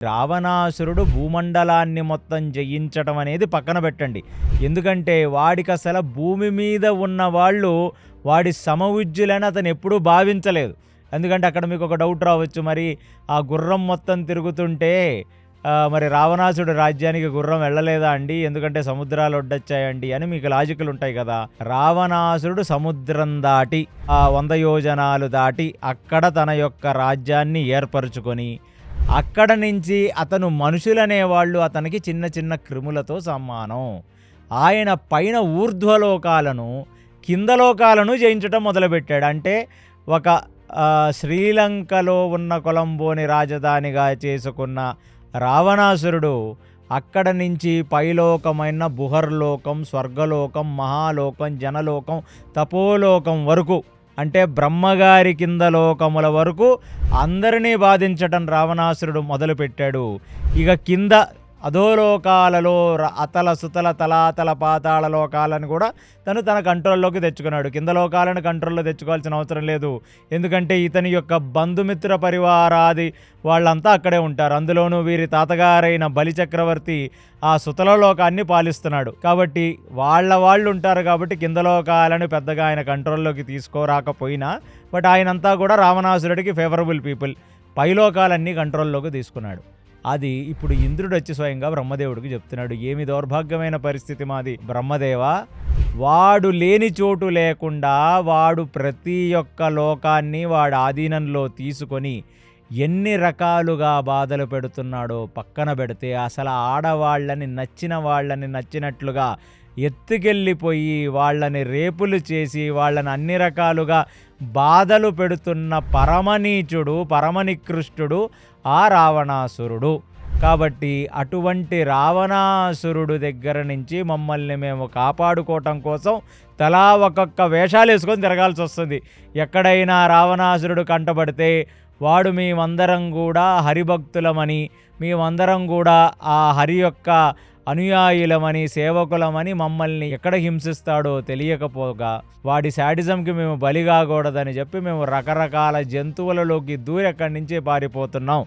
రావణాసురుడు భూమండలాన్ని మొత్తం జయించటం అనేది పక్కన పెట్టండి. ఎందుకంటే వాడికసల భూమి మీద ఉన్న వాళ్ళు వాడి సమవుజ్యులని అతనెప్పుడూ భావించలేదు. ఎందుకంటే అక్కడ మీకొక డౌట్ రావచ్చు. మరి ఆ గుర్రం మొత్తం తిరుగుతుంటే మరి రావణాసురుడి రాజ్యానికి గుర్రం వెళ్ళలేదా అండి? ఎందుకంటే సముద్రాలు ఒడ్డొచ్చాయండి అని మీకు లాజికులుంటాయి కదా! రావణాసురుడు సముద్రం దాటి 100 యోజనాలు దాటి అక్కడ తన యొక్క రాజ్యాన్ని ఏర్పరుచుకొని అక్కడ నుంచి అతను మనుషులనేవాళ్ళు అతనికి చిన్న చిన్న క్రిములతో సమానం. ఆయన పైన ఊర్ధ్వలోకాలను, కింద లోకాలను జయించటం మొదలుపెట్టాడు. అంటే ఒక శ్రీలంకలో ఉన్న కొలంబోని రాజధానిగా చేసుకున్న రావణాసురుడు అక్కడ నుంచి పైలోకమైన బుహర్లోకం, స్వర్గలోకం, మహాలోకం, జనలోకం, తపోలోకం వరకు, అంటే బ్రహ్మగారి కింద లోకముల వరకు అందరినీ బాధించటం రావణాసురుడు మొదలుపెట్టాడు. ఇక కింద అధోలోకాలలో అతల సుతల తలాతల పాతాళ లోకాలను కూడా తన కంట్రోల్లోకి తెచ్చుకున్నాడు. కింద లోకాలను కంట్రోల్లో తెచ్చుకోవాల్సిన అవసరం లేదు. ఎందుకంటే ఇతని యొక్క బంధుమిత్ర పరివారాది వాళ్ళంతా అక్కడే ఉంటారు. అందులోనూ వీరి తాతగారైన బలిచక్రవర్తి ఆ సుతల లోకాన్ని పాలిస్తున్నాడు. కాబట్టి వాళ్ళు ఉంటారు కాబట్టి కింద లోకాలను పెద్దగా ఆయన కంట్రోల్లోకి తీసుకోరాకపోయినా, బట్ ఆయనంతా కూడా రావణాసురుడికి ఫేవరబుల్ పీపుల్. పైలోకాలన్నీ కంట్రోల్లోకి తీసుకున్నాడు. అది ఇప్పుడు ఇంద్రుడు వచ్చి స్వయంగా బ్రహ్మదేవుడికి చెప్తున్నాడు. ఏమి దౌర్భాగ్యమైన పరిస్థితి మాది బ్రహ్మదేవా! వాడు లేని చోటు లేకుండా వాడు ప్రతి ఒక్క లోకాన్ని వాడి ఆధీనంలో తీసుకొని ఎన్ని రకాలుగా బాధలు పెడుతున్నాడో పక్కన పెడితే, అసలు ఆడవాళ్ళని నచ్చిన వాళ్ళని నచ్చినట్లుగా ఎత్తుకెళ్ళిపోయి వాళ్ళని రేపులు చేసి వాళ్ళని అన్ని రకాలుగా బాధలు పెడుతున్న పరమనీచుడు, పరమనికృష్టుడు ఆ రావణాసురుడు. కాబట్టి అటువంటి రావణాసురుడు దగ్గర నుంచి మమ్మల్ని మేము కాపాడుకోవటం కోసం తలా ఒక్కొక్క వేషాలు వేసుకొని తిరగాల్సి వస్తుంది. ఎక్కడైనా రావణాసురుడు కంటపడితే వాడు మేమందరం కూడా హరిభక్తులమని, మేమందరం కూడా ఆ హరి యొక్క అనుయాయులమని, సేవకులమని మమ్మల్ని ఎక్కడ హింసిస్తాడో తెలియకపోగా వాడి శాడిజంకి మేము బలి కాకూడదని చెప్పి మేము రకరకాల జంతువులలోకి దూరి అక్కడి నుంచి పారిపోతున్నాం.